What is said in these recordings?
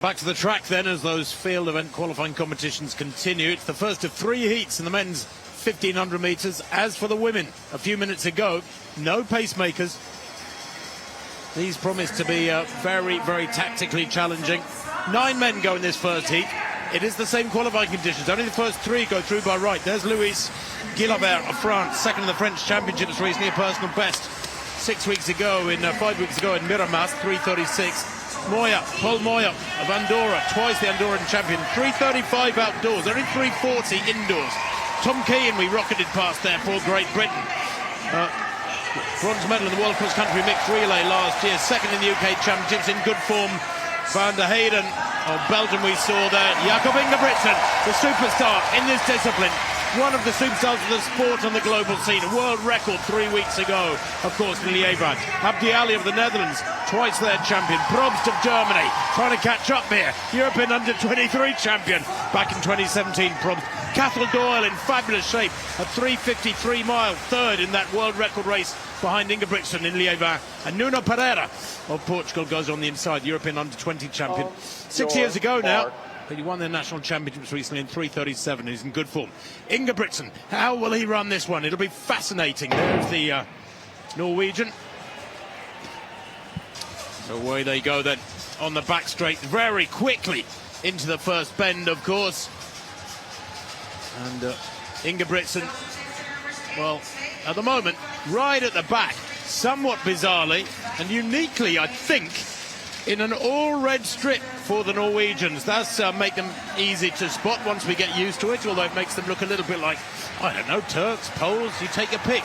Back to the track then as those field event qualifying competitions continue. It's the first of 3 heats in the men's 1500 metres. As for the women, a few minutes ago, no pacemakers. These promise to be very, very tactically challenging. 9 men go in this first heat. It is the same qualifying conditions. Only the first 3 go through by right. There's Louis Guilabert of France, second in the French Championships recently, a personal best 5 weeks ago in Miramas, 3:36. Paul Moya of Andorra, twice the Andorran champion, 3:35 outdoors, only 3:40 indoors. Tom Keane, we rocketed past there for Great Britain. Bronze medal in the World Cross Country mixed relay last year, second in the UK Championships, in good form. Van der Heyden of Belgium we saw there. Jakob Ingebrigtsen, the superstar in this discipline. One of the superstars of the sport on the global scene. A world record 3 weeks ago, of course, in Liège. Abdi Ali of the Netherlands, twice their champion. Probst of Germany, trying to catch up here. European under-23 champion back in 2017, Probst. Cathal Doyle in fabulous shape, a 3:53 mile, third in that world record race behind Ingebrigtsen in Liège. And Nuno Pereira of Portugal goes on the inside, European under-20 champion. 6 years ago now. He won their national championships recently in 3:37. He's in good form. Ingebrigtsen, how will he run this one? It'll be fascinating. There's the Norwegian. So away they go then on the back straight very quickly into the first bend, of course. And Ingebrigtsen, well, at the moment, right at the back, somewhat bizarrely and uniquely, I think, in an all-red strip for the Norwegians. That's make them easy to spot once we get used to it, although it makes them look a little bit like, I don't know, Turks, Poles, you take your pick.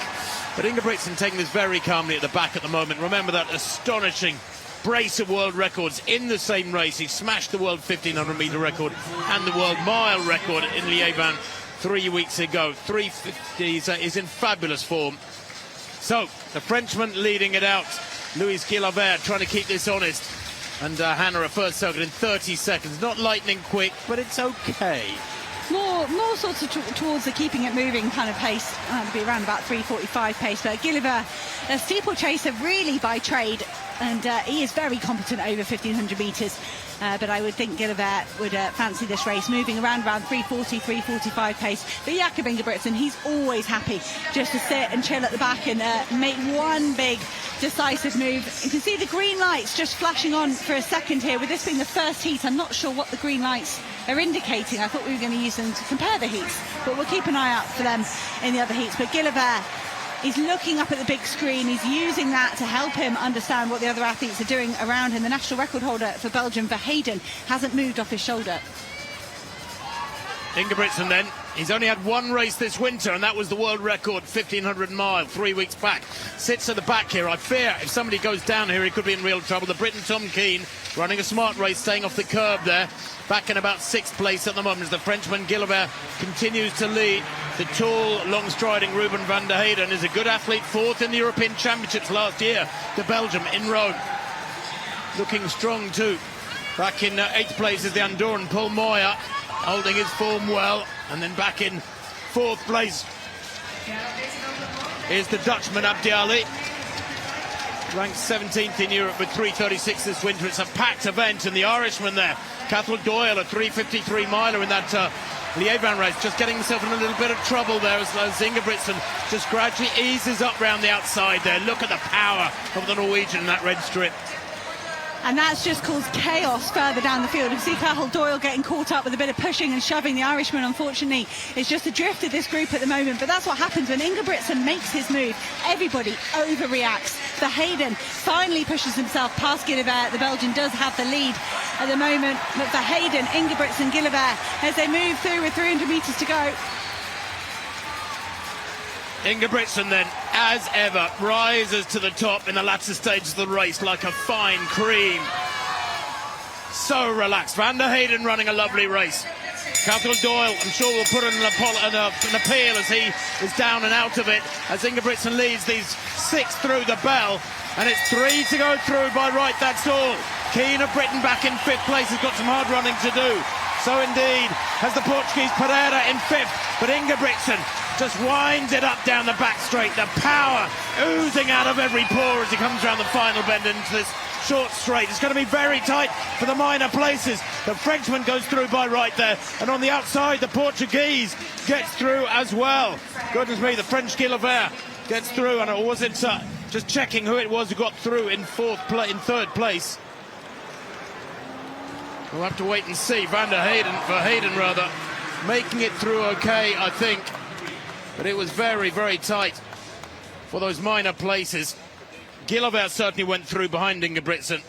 But Ingebrigtsen taking this very calmly at the back at the moment. Remember that astonishing brace of world records in the same race. He smashed the world 1500 metre record and the world mile record in Liège 3 weeks ago. 3:50 is in fabulous form. So, the Frenchman leading it out. Louis Guilabert trying to keep this honest. And Hannah, a first circuit in 30 seconds. Not lightning quick, but it's okay. More sort of towards the keeping it moving kind of pace. It'll be around about 3:45 pace. But Guilabert, a steeplechaser really by trade. And he is very competent over 1500 metres. But I would think Guilabert would fancy this race, moving around 3:40, 3:45 pace. But Jakob Ingebrigtsen, he's always happy just to sit and chill at the back and make one big decisive move. You can see the green lights just flashing on for a second here. With this being the first heat, I'm not sure what the green lights are indicating. I thought we were going to use them to compare the heats, but we'll keep an eye out for them in the other heats. But Guilabert, he's looking up at the big screen. He's using that to help him understand what the other athletes are doing around him. The national record holder for Belgium, Van der Heyden, hasn't moved off his shoulder. Ingebrigtsen then, he's only had one race this winter, and that was the world record 1500 mile 3 weeks back. Sits at the back here. I fear if somebody goes down here, he could be in real trouble. The Briton Tom Keane running a smart race, staying off the curb there. Back in about 6th place at the moment as the Frenchman Guilabert continues to lead. The tall, long-striding Ruben van der Heyden is a good athlete, 4th in the European Championships last year to Belgium in Rome. Looking strong too. Back in 8th place is the Andorran Paul Moya, holding his form well. And then back in 4th place is the Dutchman Abdi Ali, ranked 17th in Europe with 3:36 this winter. It's a packed event, and the Irishman there, Cathal Doyle, a 3:53 miler in that Liège race, just getting himself in a little bit of trouble there as Ingebrigtsen just gradually eases up round the outside there. Look at the power of the Norwegian in that red strip. And that's just caused chaos further down the field. You see Cathal Doyle getting caught up with a bit of pushing and shoving. The Irishman, unfortunately, is just adrift of this group at the moment. But that's what happens when Ingebrigtsen makes his move. Everybody overreacts. Van Heyden finally pushes himself past Guilabert. The Belgian does have the lead at the moment. But Van Heyden, Ingebrigtsen, Guilabert, as they move through with 300 metres to go. Ingebrigtsen then, as ever, rises to the top in the latter stages of the race like a fine cream. So relaxed. Van der Heyden running a lovely race. Cathal Doyle, I'm sure will put in an appeal as he is down and out of it, as Ingebrigtsen leads these 6 through the bell. And it's 3 to go through by right, that's all. Keane of Britain back in 5th place, has got some hard running to do. So indeed has the Portuguese Pereira in 5th, but Ingebrigtsen just winds it up down the back straight. The power oozing out of every pore as he comes around the final bend into this short straight. It's going to be very tight for the minor places. The Frenchman goes through by right there, and on the outside the Portuguese gets through as well. Goodness me, the French Guillovert gets through, and it wasn't just checking who it was who got through in third place. We'll have to wait and see. Verheyen rather, making it through okay, I think, but it was very, very tight for those minor places. Guillovert certainly went through behind Ingebrigtsen.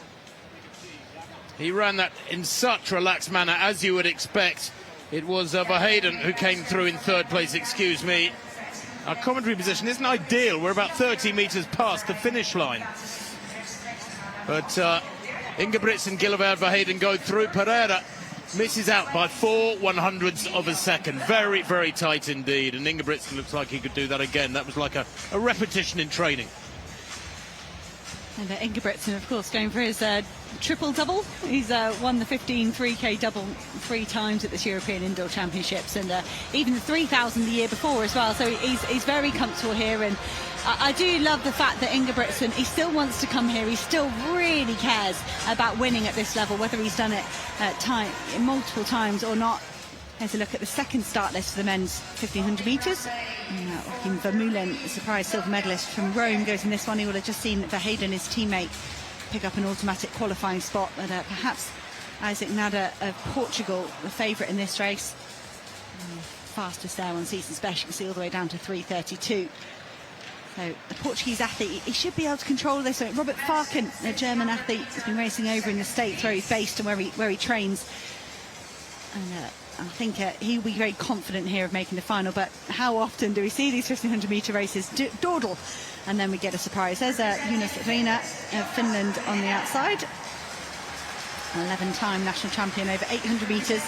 He ran that in such relaxed manner, as you would expect. It was Verheyen who came through in third place, excuse me. Our commentary position isn't ideal. We're about 30 metres past the finish line. But Ingebrigtsen, Guillovert, Verheyen go through. Pereira misses out by 4/100ths of a second. Very, very tight indeed. And Ingebrigtsen looks like he could do that again. That was like a repetition in training. And Ingebrigtsen, of course, going for his triple-double. He's won the 15 3K double 3 times at this European Indoor Championships, and even the 3,000 the year before as well. So he's very comfortable here, and I do love the fact that Ingebrigtsen, he still wants to come here. He still really cares about winning at this level, whether he's done it multiple times or not. Here's a look at the second start list for the men's 1500 metres. Joachim Vermeulen, a surprise silver medalist from Rome, goes in this one. He will have just seen Verheyen, his teammate, pick up an automatic qualifying spot. But perhaps Isaac Nada of Portugal, the favourite in this race. Fastest there on season special, you can see all the way down to 3:32. So the Portuguese athlete, he should be able to control this. So Robert Farken, a German athlete, has been racing over in the States where he's based and where he trains. And I think he'll be very confident here of making the final, but how often do we see these 1500 metre races dawdle and then we get a surprise? There's Jonas Reina of Finland on the outside, 11-time national champion over 800 metres,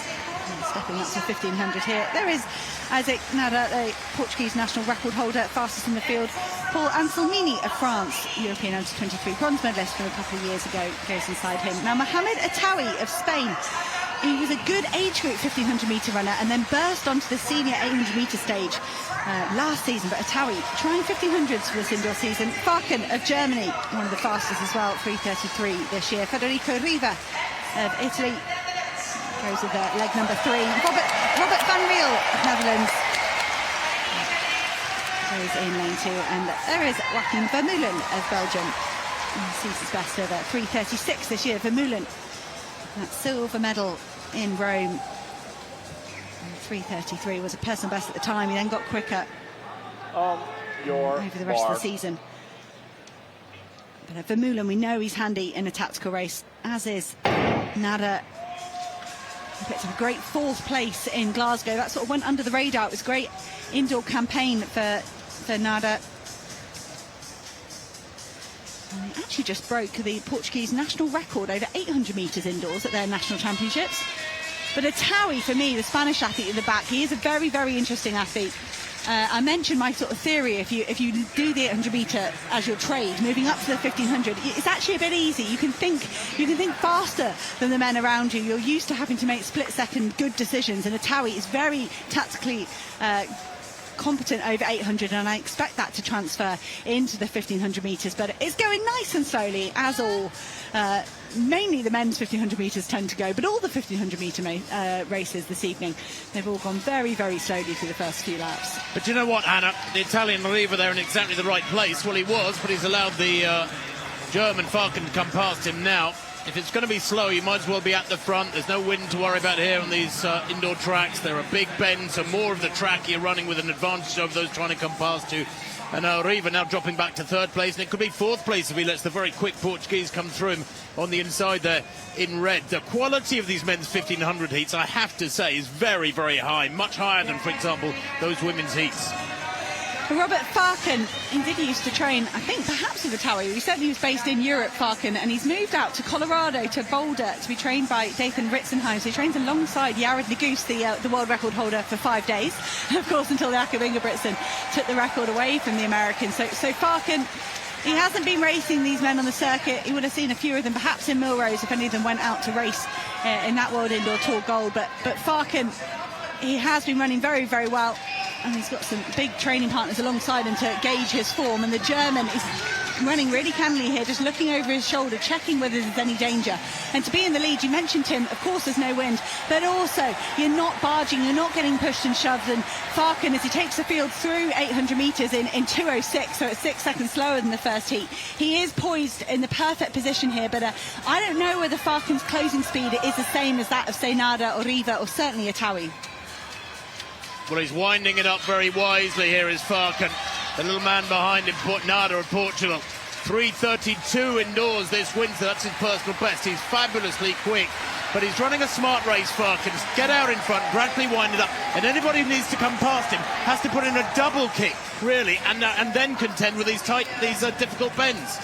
stepping up to 1500 here. There is Isaac Nada, the Portuguese national record holder, fastest in the field. Paul Anselmini of France, European Under-23 bronze medalist from a couple of years ago, goes inside him. Now Mohamed Attawi of Spain, he was a good age group 1500 metre runner and then burst onto the senior 800 metre stage last season. But Attawi trying 1500s for this indoor season. Farken of Germany, one of the fastest as well, 3:33 this year. Federico Riva of Italy goes with leg number 3. Robert van Riel of Netherlands goes in lane 2. And there is Joachim Vermeulen of Belgium. He sees his best over 3:36 this year. Vermeulen, that silver medal in Rome. 3:33 was a personal best at the time. He then got quicker over the rest of the season. But Vermeulen, we know he's handy in a tactical race, as is Nada. He picked up a great 4th place in Glasgow. That sort of went under the radar. It was a great indoor campaign for Nada. And he actually just broke the Portuguese national record over 800 metres indoors at their national championships. But Attawi, for me, the Spanish athlete in the back, he is a very, very interesting athlete. I mentioned my sort of theory, if you do the 800 metre as your trade, moving up to the 1500, it's actually a bit easy. You can think faster than the men around you. You're used to having to make split-second good decisions, and Attawi is very tactically competent over 800, and I expect that to transfer into the 1500 metres. But it's going nice and slowly, as all mainly the men's 1500 metres tend to go, but all the 1500 metre races this evening, they've all gone very, very slowly through the first few laps. But you know what, Anna, the Italian Riva there in exactly the right place. Well, he was, but he's allowed the German Farken to come past him now. If it's going to be slow, you might as well be at the front. There's no wind to worry about here on these indoor tracks. There are big bends, so more of the track you're running with an advantage over those trying to come past you. And Riva now dropping back to 3rd place, and it could be 4th place if he lets the very quick Portuguese come through him on the inside there in red. The quality of these men's 1500 heats, I have to say, is very, very high. Much higher than, for example, those women's heats. Robert Farken, indeed, he used to train, I think, perhaps with Attawi. He certainly was based in Europe, Farken, and he's moved out to Colorado, to Boulder, to be trained by Dathan Ritzenheim. So he trains alongside Jared Naguse, the world record holder, for 5 days, of course, until Jakob Ingebrigtsen took the record away from the Americans. So Farken, he hasn't been racing these men on the circuit. He would have seen a few of them, perhaps in Millrose, if any of them went out to race in that World Indoor Tour Gold. But Farken, he has been running very, very well. And he's got some big training partners alongside him to gauge his form. And the German is running really cannily here, just looking over his shoulder, checking whether there's any danger. And to be in the lead, you mentioned him, of course there's no wind, but also you're not barging, you're not getting pushed and shoved. And Farken, as he takes the field through 800 metres in 2:06, so it's 6 seconds slower than the first heat, he is poised in the perfect position here. But I don't know whether Farken's closing speed is the same as that of, say, Nada or Riva or certainly Atawi. Well, he's winding it up very wisely here is Farken. The little man behind him, Nada of Portugal. 3:32 indoors this winter, that's his personal best. He's fabulously quick, but he's running a smart race, Farken. Get out in front, gradually wind it up, and anybody who needs to come past him has to put in a double kick, really, and then contend with these difficult bends.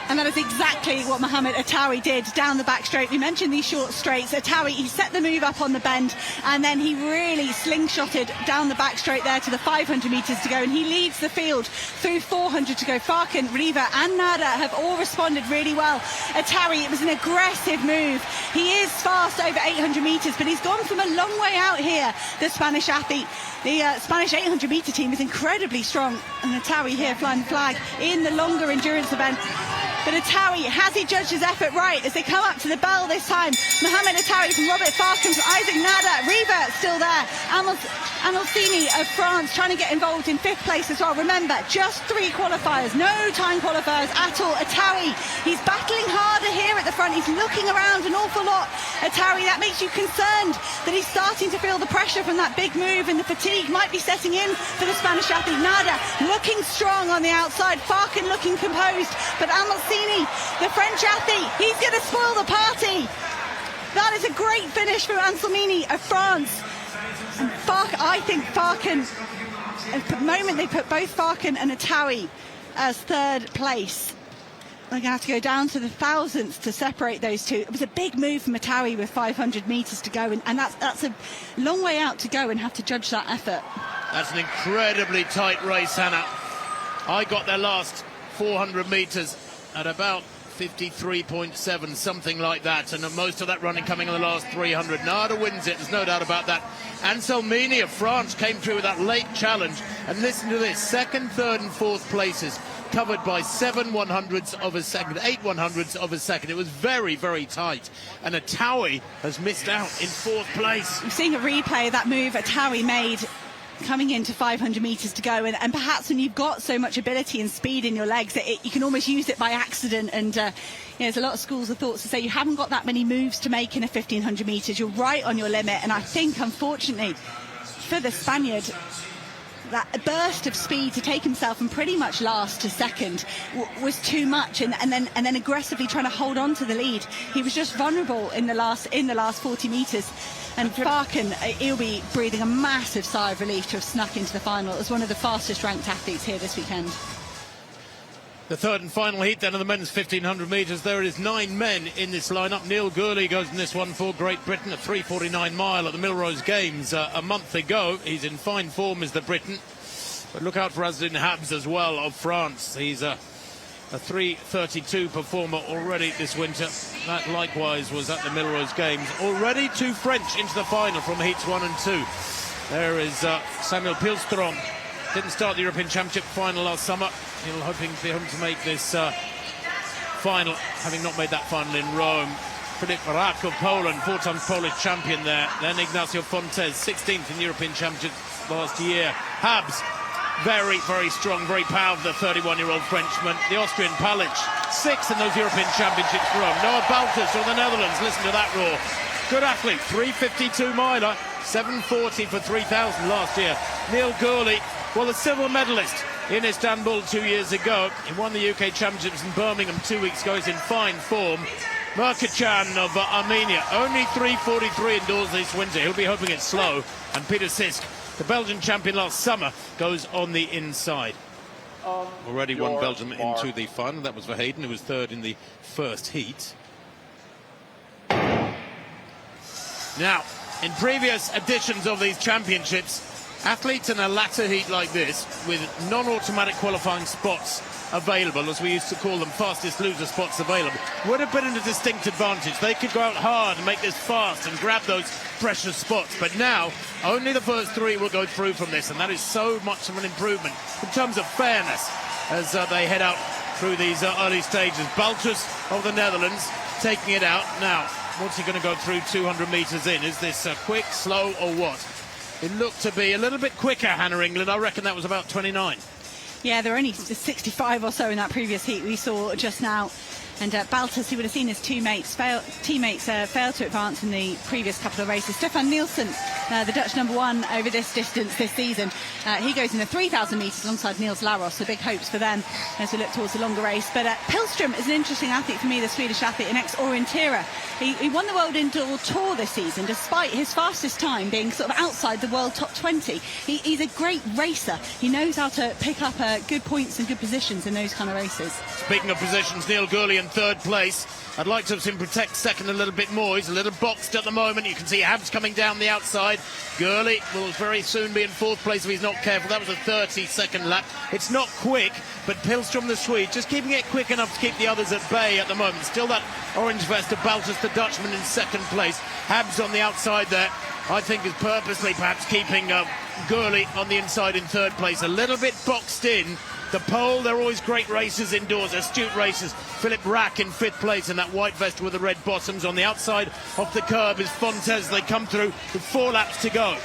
And that is exactly what Mohamed Atawi did down the back straight. We mentioned these short straights. Atawi, he set the move up on the bend, and then he really slingshotted down the back straight there to the 500 metres to go, and he leads the field through 400 to go. Farken, Riva and Nada have all responded really well. Atawi, it was an aggressive move. He is fast over 800 metres, but he's gone from a long way out here, the Spanish athlete. The Spanish 800 metre team is incredibly strong, and Atawi here flying the flag in the longer endurance event. But Atawi, has he judged his effort right as they come up to the bell this time? Mohamed Atawi from Robert Farken, from Isaac Nada, Riva still there. Anolcini of France trying to get involved in 5th place as well. Remember, just 3 qualifiers, no time qualifiers at all. Atawi, he's battling harder here at the front. He's looking around an awful lot. Atawi, that makes you concerned that he's starting to feel the pressure from that big move, and the fatigue might be setting in for the Spanish athlete. Nada looking strong on the outside, Farken looking composed, but Anolcini, the French athlete, he's going to spoil the party. That is a great finish from Anselmini of France. And I think Farken, at the moment they put both Farken and Atawi as 3rd place. They're going to have to go down to the thousandths to separate those two. It was a big move from Atawi with 500 metres to go, and that's a long way out to go and have to judge that effort. That's an incredibly tight race, Hannah. I got their last 400 metres at about 53.7, something like that, and most of that running coming in the last 300. Nada wins it, there's no doubt about that. Anselmini of France came through with that late challenge, and listen to this, 2nd, 3rd and 4th places covered by 7 100ths of a second, 8 100ths of a second. It was very, very tight, and Atawi has missed out in 4th place. I'm seeing a replay of that move Atawi made coming into 500 metres to go, and perhaps when you've got so much ability and speed in your legs, you can almost use it by accident. And there's a lot of schools of thoughts to say you haven't got that many moves to make in a 1500 metres. You're right on your limit, and I think unfortunately for the Spaniard, that burst of speed to take himself from pretty much last to second was too much, and then aggressively trying to hold on to the lead. He was just vulnerable in the last 40 metres. And Farken, he'll be breathing a massive sigh of relief to have snuck into the final as one of the fastest ranked athletes here this weekend. The 3rd and final heat then of the men's 1500 metres. There is 9 men in this lineup. Neil Gurley goes in this one for Great Britain, a 3:49 mile at the Milrose Games a month ago. He's in fine form as the Briton. But look out for Asdin Habs as well of France. He's a 3:32 performer already this winter. That likewise was at the Milrose Games. Already 2 French into the final from heats 1 and 2. There is Samuel Pilstrom. Didn't start the European Championship final last summer. He'll be hoping to make this final, having not made that final in Rome. Filip Rak of Poland, 4 times Polish champion there. Then Ignacio Fontes, 16th in the European Championship last year. Habs, very, very strong, very powerful, the 31-year-old Frenchman. The Austrian Palic, 6th in those European Championships for Rome. Noah Baltus of the Netherlands, listen to that roar. Good athlete, 3:52 miler, 7:40 for 3,000 last year. Neil Gurley, well, a silver medalist in Istanbul 2 years ago. He won the UK Championships in Birmingham 2 weeks ago. He's in fine form. Merkachan of Armenia, only 3:43 indoors this winter. He'll be hoping it's slow. And Peter Sisk, the Belgian champion last summer, goes on the inside. Already won Belgium into the final. That was for Hayden, who was 3rd in the first heat. Now, in previous editions of these championships, athletes in a latter heat like this, with non-automatic qualifying spots available, as we used to call them, fastest loser spots available, would have been at a distinct advantage. They could go out hard and make this fast and grab those precious spots. But now, only the first 3 will go through from this, and that is so much of an improvement in terms of fairness as they head out through these early stages. Baltus of the Netherlands taking it out. Now, what's he going to go through 200 metres in? Is this quick, slow, or what? It looked to be a little bit quicker, Hannah England. I reckon that was about 29. Yeah, there were only 65 or so in that previous heat we saw just now. And Baltus, he would have seen his teammates fail to advance in the previous couple of races. Stefan Nielsen, the Dutch #1 over this distance this season, he goes in the 3,000 metres alongside Niels Laros, so big hopes for them as we look towards the longer race. But Pilström is an interesting athlete for me, the Swedish athlete, an ex-orienteer. He won the World Indoor Tour this season, despite his fastest time being sort of outside the world top 20. He's a great racer. He knows how to pick up good points and good positions in those kind of races. Speaking of positions, Neil Gurley in third place. I'd like to have seen him protect second a little bit more. He's a little boxed at the moment. You can see Habs coming down the outside. Gurley will very soon be in fourth place if he's not careful. That was a 30-second lap. It's not quick, but Pilström, the Swede, just keeping it quick enough to keep the others at bay at the moment. Still that orange vest of Baltus, the Dutchman, in second place. Habs on the outside there, I think, is purposely perhaps keeping Gurley on the inside in third place. A little bit boxed in. The pole, they're always great racers indoors, astute racers. Philip Rack in fifth place in that white vest with the red bottoms. On the outside of the curb is Fontes. They come through with 4 laps to go.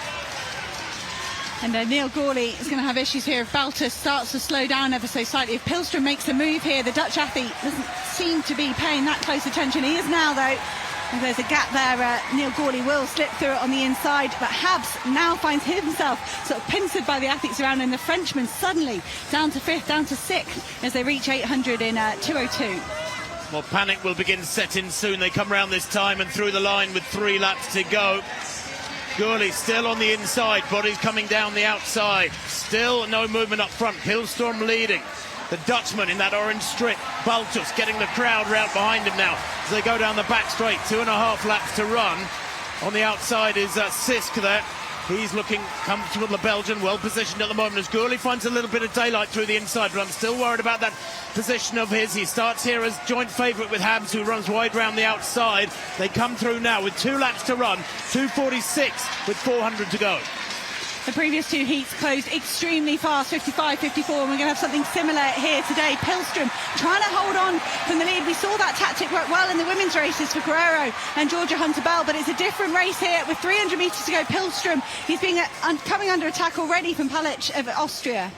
And Neil Gurley is going to have issues here if Baltus starts to slow down ever so slightly. If Pilström makes a move here, the Dutch athlete doesn't seem to be paying that close attention. He is now, though. And there's a gap there. Neil Gurley will slip through it on the inside, but Habs now finds himself sort of pincered by the athletes around him. The Frenchman suddenly down to 5th, down to 6th as they reach 800 in 2:02. Well, panic will begin to set in soon. They come round this time and through the line with 3 laps to go. Gurley still on the inside, bodies coming down the outside. Still no movement up front. Pilström leading. The Dutchman in that orange strip. Baltus getting the crowd round behind him now as they go down the back straight. 2.5 laps to run. On the outside is Sisk there. He's looking comfortable, the Belgian, well positioned at the moment as Gurley finds a little bit of daylight through the inside, but I'm still worried about that position of his. He starts here as joint favourite with Habs, who runs wide round the outside. They come through now with 2 laps to run, 2:46 with 400 to go. The previous 2 heats closed extremely fast, 55, 54, and we're going to have something similar here today. Pilström trying to hold on from the lead. We saw that tactic work well in the women's races for Guerrero and Georgia Hunter-Bell, but it's a different race here with 300 metres to go. Pilström, he's being coming under attack already from Palic of Austria.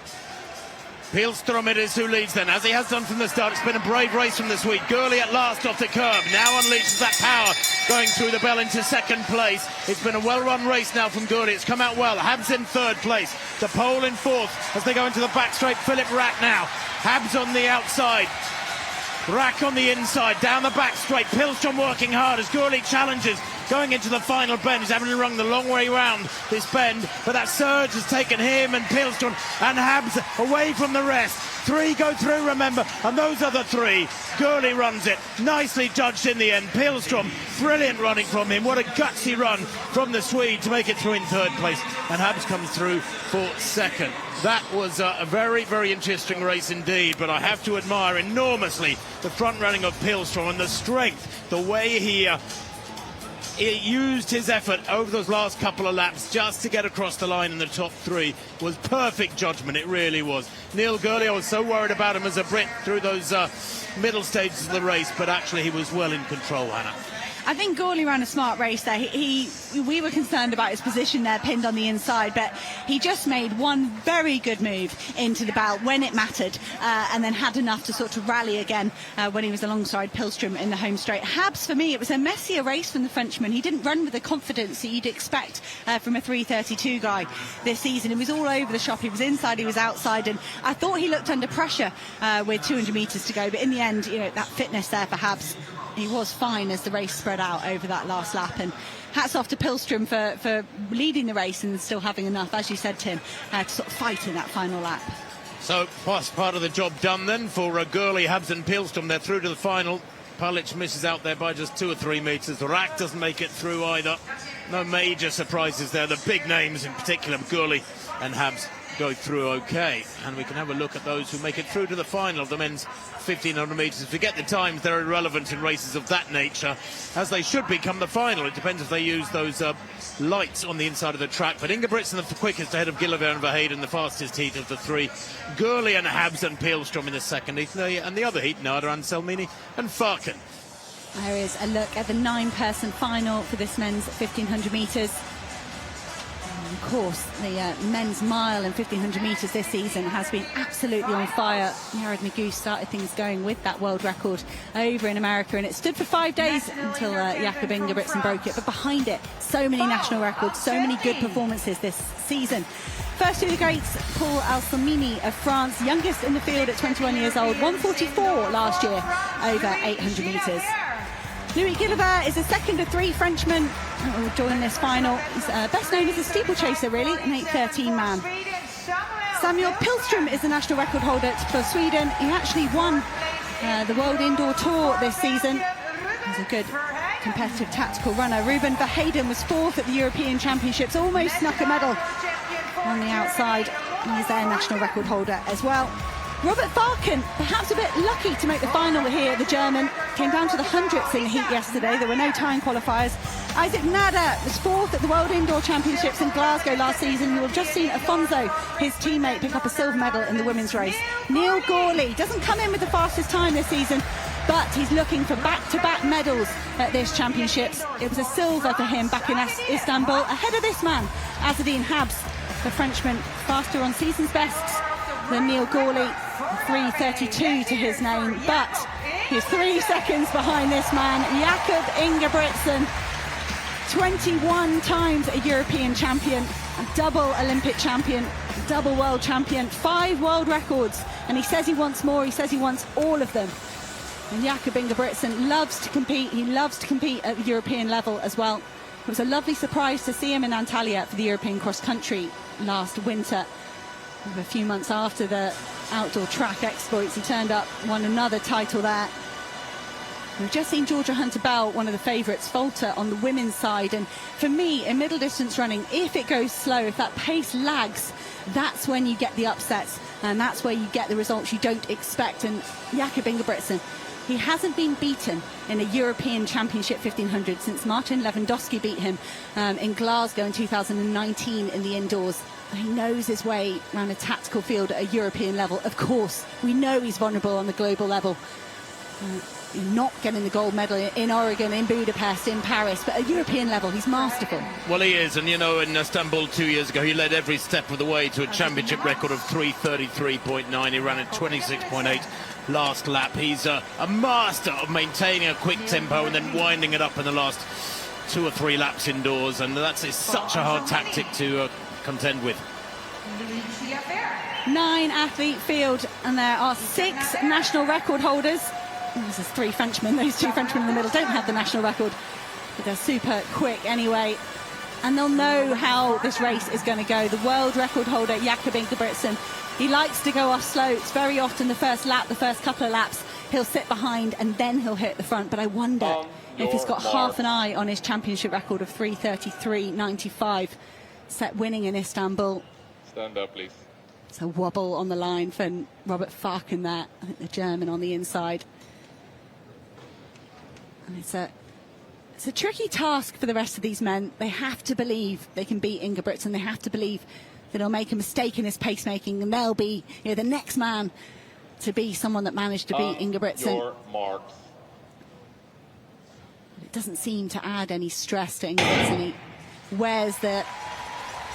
Pilström it is who leads then, as he has done from the start. It's been a brave race from the Swede. Gurley at last off the curb, now unleashes that power, going through the bell into second place. It's been a well-run race now from Gurley. It's come out well. Habs in third place. The pole in fourth as they go into the back straight. Philip Rack now. Habs on the outside. Rack on the inside, down the back straight. Pilström working hard as Gurley challenges. Going into the final bend, he's having to run the long way round this bend, but that surge has taken him and Pilström and Habs away from the rest. 3 go through, remember, and those are the 3. Gurley runs it, nicely judged in the end. Pilström, brilliant running from him. What a gutsy run from the Swede to make it through in third place, and Habs comes through for second. That was a very, very interesting race indeed, but I have to admire enormously the front running of Pilström and the strength, the way he used his effort over those last couple of laps just to get across the line in the top 3 was perfect judgment. It really was. Neil Gurley, I was so worried about him as a Brit through those middle stages of the race, but actually he was well in control, Hannah. I think Gurley ran a smart race there. We were concerned about his position there, pinned on the inside, but he just made one very good move into the bell when it mattered, and then had enough to sort of rally again when he was alongside Pilström in the home straight. Habs, for me, it was a messier race from the Frenchman. He didn't run with the confidence that you'd expect from a 3:32 guy this season. He was all over the shop. He was inside, he was outside, and I thought he looked under pressure with 200 metres to go, but in the end, you know, that fitness there for Habs, he was fine as the race spread out over that last lap. And hats off to Pilström for leading the race and still having enough, as you said, Tim, to sort of fight in that final lap. So part of the job done then for Gurley, Habs and Pilström. They're through to the final. Palic misses out there by just 2 or 3 metres. Rack doesn't make it through either. No major surprises there. The big names in particular, Gurley and Habs. go through okay. And we can have a look at those who make it through to the final of the men's 1500 metres. Forget the times, they're irrelevant in races of that nature, as they should become the final. It depends if they use those lights on the inside of the track. But Ingebrigtsen the quickest ahead of Gilliver and Verheyden, the fastest heat of the three. Gurley and Habs and Peelstrom in the second heat. And the other heat, Nada, Anselmini and Farken. There is a look at the 9-person final for this men's 1500 metres. Of course, the men's mile and 1500 metres this season has been absolutely on fire. Jared Magoo started things going with that world record over in America, and it stood for 5 days until Jakob Ingebrigtsen broke it. But behind it, so many national records, so many good performances this season. First to the greats, Paul Anselmini of France, youngest in the field at 21 years old, 1:44 last year over 800 metres. Louis Gilliver is the second of 3 Frenchmen who will join this final. He's best known as a steeplechaser, really, an 8:13 man. Samuel Pilstrom is the national record holder for Sweden. He actually won the World Indoor Tour this season. He's a good competitive tactical runner. Ruben Verheyden was 4th at the European Championships, almost snuck a medal on the outside. He's their national record holder as well. Robert Farken, perhaps a bit lucky to make the final here, the German. Came down to the hundredths in the heat yesterday. There were no time qualifiers. Isaac Nada was 4th at the World Indoor Championships in Glasgow last season. You'll have just seen Afonso, his teammate, pick up a silver medal in the women's race. Neil Gorley doesn't come in with the fastest time this season, but he's looking for back-to-back medals at this championships. It was a silver for him back in Istanbul, ahead of this man, Azzedine Habs, the Frenchman, faster on season's bests than Neil Gorley, 3:32 to his name, but he's 3 seconds behind this man, Jakob Ingebrigtsen, 21 times a European champion, a double Olympic champion, double world champion, 5 world records, and he says he wants more, he says he wants all of them. And Jakob Ingebrigtsen loves to compete, he loves to compete at the European level as well. It was a lovely surprise to see him in Antalya for the European cross country last winter. A few months after the outdoor track exploits, he turned up, won another title there. We've just seen Georgia Hunter-Bell, one of the favourites, falter on the women's side. And for me, in middle distance running, if it goes slow, if that pace lags, that's when you get the upsets. And that's where you get the results you don't expect. And Jakob Ingebrigtsen, he hasn't been beaten in a European Championship 1500 since Martin Lewandowski beat him in Glasgow in 2019 in the indoors. He knows his way around a tactical field at a European level. Of course, we know he's vulnerable on the global level. Not getting the gold medal in Oregon, in Budapest, in Paris, but at European level, he's masterful. Well, he is, and you know, in Istanbul 2 years ago, he led every step of the way to a championship record of 3:33.9. He ran at 26.8 last lap. He's a master of maintaining a quick tempo and then winding it up in the last 2 or 3 laps indoors, and that's such a hard tactic to contend with. 9-athlete field, and there are 6 national record holders. This is 3 Frenchmen. Those 2 Frenchmen in the middle don't have the national record, but they're super quick anyway, and they'll know how this race is going to go. The world record holder, Jakob Ingebrigtsen, he likes to go off slow. It's very often the first lap, the first couple of laps, he'll sit behind and then he'll hit the front. But I wonder if he's got half an eye on his championship record of 3:33.95. Set winning in Istanbul. Stand up, please. It's a wobble on the line for Robert Farken there, I think the German on the inside. And it's a tricky task for the rest of these men. They have to believe they can beat Ingebrigtsen. They have to believe that he'll make a mistake in his pacemaking, and they'll be, you know, the next man to be someone that managed to beat Ingebrigtsen. Your marks. It doesn't seem to add any stress to Ingebrigtsen. He wears the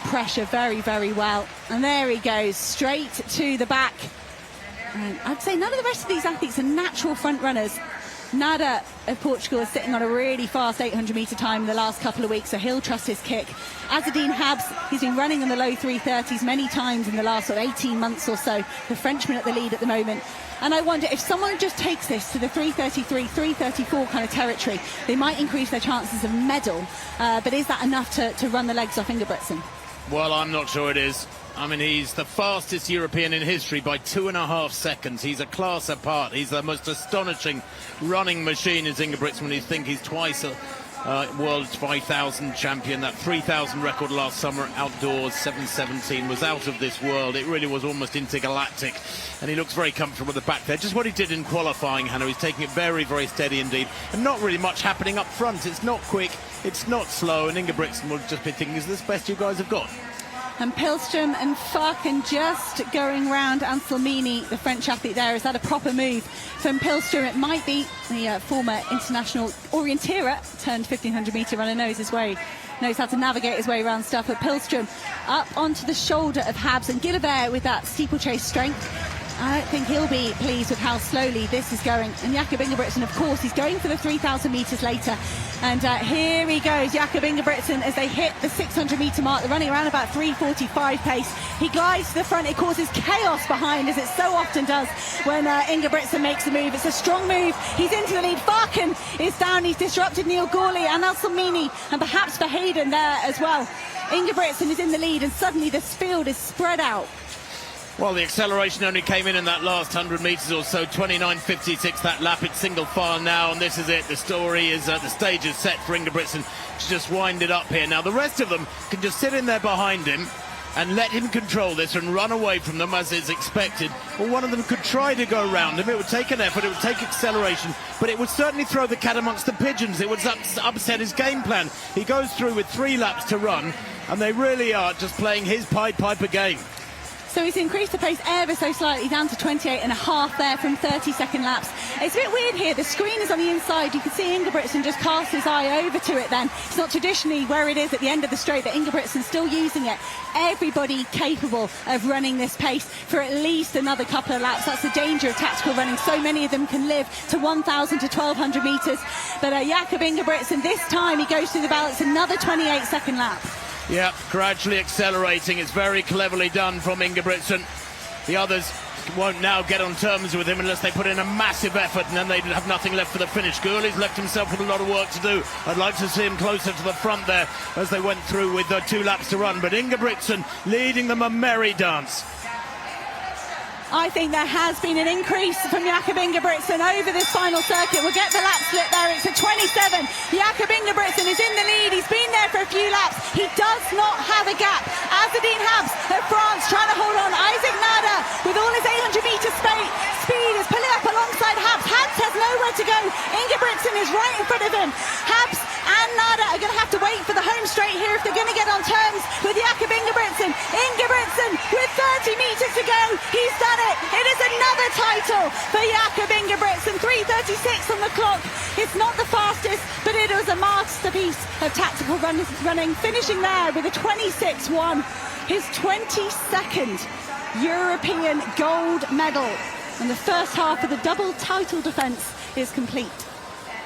pressure very, very well. And there he goes, straight to the back. And I'd say none of the rest of these athletes are natural front runners. Nada of Portugal is sitting on a really fast 800-metre time in the last couple of weeks, so he'll trust his kick. Azzedine Habs, he's been running in the low 3:30s many times in the last 18 months or so. The Frenchman at the lead at the moment. And I wonder if someone just takes this to the 3:33, 3:34 kind of territory, they might increase their chances of medal. But is that enough to run the legs off Ingebrigtsen? Well, I'm not sure it is. I mean, he's the fastest European in history by 2.5 seconds. He's a class apart. He's the most astonishing running machine, is Ingebrigtsen, when you think he's twice world 5,000 champion. That 3,000 record last summer outdoors, 7:17, was out of this world. It really was almost intergalactic, and he looks very comfortable at the back there. Just what he did in qualifying, Hannah. He's taking it very, very steady indeed, and not really much happening up front. It's not quick, it's not slow, and Ingebrigtsen will just be thinking, is this the best you guys have got? And Pilstrom and Farken just going round Anselmini, the French athlete there. Is that a proper move from Pilstrom? It might be. The former international orienteer turned 1500 metre runner, knows how to navigate his way around stuff. But Pilstrom up onto the shoulder of Habs, and Gillivert with that steeplechase strength. I don't think he'll be pleased with how slowly this is going. And Jakob Ingebrigtsen, of course, he's going for the 3,000 metres later. And here he goes, Jakob Ingebrigtsen, as they hit the 600 metre mark. They're running around about 3:45 pace. He glides to the front. It causes chaos behind, as it so often does when Ingebrigtsen makes a move. It's a strong move. He's into the lead. Farken is down. He's disrupted Neil Gorley and Anselmini, and perhaps Verheyen there as well. Ingebrigtsen is in the lead, and suddenly this field is spread out. Well, the acceleration only came in that last 100 metres or so, 29.56 that lap. It's single file now, and this is it. The story is, the stage is set for Ingebrigtsen to just wind it up here. Now, the rest of them can just sit in there behind him and let him control this and run away from them as is expected. Or one of them could try to go around him. It would take an effort, it would take acceleration, but it would certainly throw the cat amongst the pigeons. It would upset his game plan. He goes through with 3 laps to run, and they really are just playing his Pied Piper game. So he's increased the pace ever so slightly, down to 28.5 there from 30-second laps. It's a bit weird here. The screen is on the inside. You can see Ingebrigtsen just cast his eye over to it then. It's not traditionally where it is at the end of the straight, but Ingebrigtsen's still using it. Everybody capable of running this pace for at least another couple of laps. That's the danger of tactical running. So many of them can live to 1,000 to 1,200 metres. But Jakob Ingebrigtsen, this time he goes through the balance, another 28-second lap. Yeah, gradually accelerating. It's very cleverly done from Ingebrigtsen. The others won't now get on terms with him unless they put in a massive effort, and then they'd have nothing left for the finish. Gurley's left himself with a lot of work to do. I'd like to see him closer to the front there as they went through with 2 laps to run. But Ingebrigtsen leading them a merry dance. I think there has been an increase from Jakob Ingebrigtsen over this final circuit. We'll get the lap split there. It's a 27. Jakob Ingebrigtsen is in the lead. He's been there for a few laps. He does not have a gap. Azadine Habs of France trying to hold on. Isaac Nada with all his 800 metre speed is pulling up alongside Habs. Habs has nowhere to go. Ingebrigtsen is right in front of him. Habs and Nada are going to have to wait for the home straight here if they're going to get on terms with Jakob Ingebrigtsen. Ingebrigtsen with 30 metres to go. He's done it. It is another title for Jakob Ingebrigtsen. 3:36 on the clock. It's not the fastest, but it was a masterpiece of tactical running, finishing there with a 26-1. His 22nd European gold medal. And the first half of the double title defence is complete.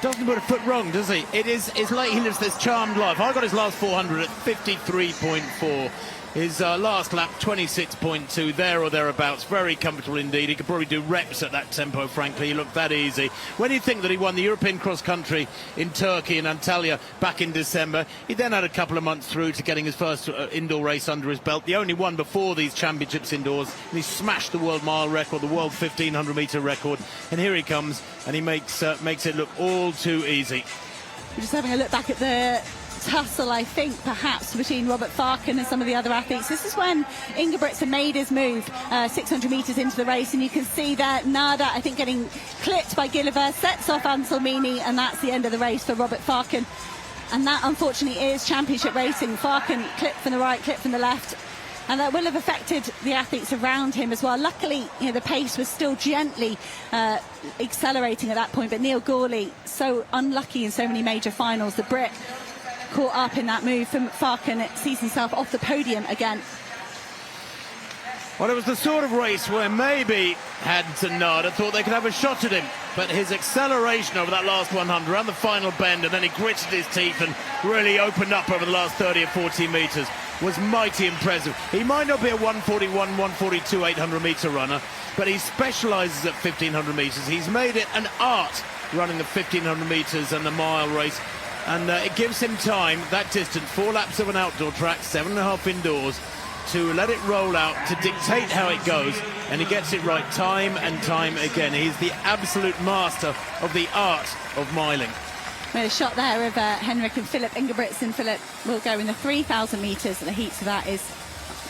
Doesn't put a foot wrong, does he? It's like he lives this charmed life. I got his last 400 at 53.4. His last lap, 26.2, there or thereabouts. Very comfortable indeed. He could probably do reps at that tempo, frankly. He looked that easy. When you think that he won the European cross-country in Turkey, in Antalya, back in December, he then had a couple of months through to getting his first indoor race under his belt, the only one before these championships indoors. And he smashed the world mile record, the world 1,500-metre record. And here he comes, and he makes it look all too easy. We're just having a look back at the tussle, I think, perhaps between Robert Farken and some of the other athletes. This is when Ingebrigtsen made his move 600 metres into the race, and you can see that Nada, I think, getting clipped by Gillivert, sets off Anselmini, and that's the end of the race for Robert Farken. And that, unfortunately, is championship racing. Farken clipped from the right, clipped from the left, and that will have affected the athletes around him as well. Luckily, the pace was still gently accelerating at that point, but Neil Gorley, so unlucky in so many major finals. The Brit caught up in that move from Farken. It sees himself off the podium again. Well, it was the sort of race where maybe Habs and Nada thought they could have a shot at him, but his acceleration over that last 100, around the final bend, and then he gritted his teeth and really opened up over the last 30 or 40 metres, was mighty impressive. He might not be a 141, 142, 800 metre runner, but he specialises at 1,500 metres. He's made it an art running the 1,500 metres and the mile race. And it gives him time, that distance, 4 laps of an outdoor track, 7.5 indoors, to let it roll out, to dictate how it goes, and he gets it right time and time again. He's the absolute master of the art of miling. A shot there of Henrik and Jakob Ingebrigtsen. Philip will go in the 3,000 metres. The heats of that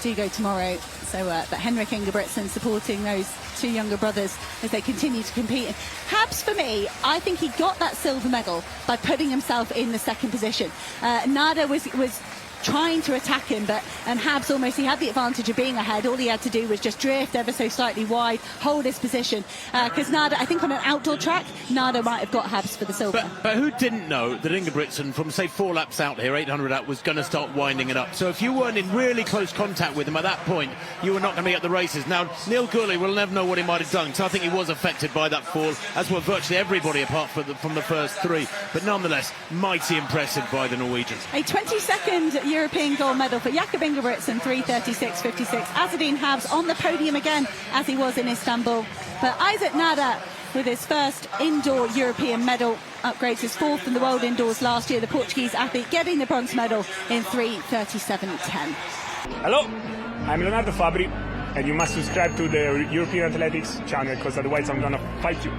do go tomorrow. So, but Henrik Ingebrigtsen supporting those two younger brothers as they continue to compete. And Habs, for me, I think he got that silver medal by putting himself in the second position. Nada was trying to attack him, and Habs he had the advantage of being ahead. All he had to do was just drift ever so slightly wide, hold his position, because Nada, I think on an outdoor track, Nada might have got Habs for the silver. But who didn't know that Ingebrigtsen, from say 4 laps out here, 800 out, was going to start winding it up? So if you weren't in really close contact with him at that point, you were not going to be at the races. Now, Neil Gourley will never know what he might have done, so I think he was affected by that fall, as were virtually everybody apart from the first 3. But nonetheless, mighty impressive by the Norwegians. A 22nd European gold medal for Jakob Ingebrigtsen, 3:36.56. Azzedine Habs on the podium again, as he was in Istanbul. But Isaac Nada, with his first indoor European medal, upgrades his 4th in the world indoors last year. The Portuguese athlete getting the bronze medal in 3:37.10. Hello, I'm Leonardo Fabri, and you must subscribe to the European Athletics channel, because otherwise I'm gonna fight you.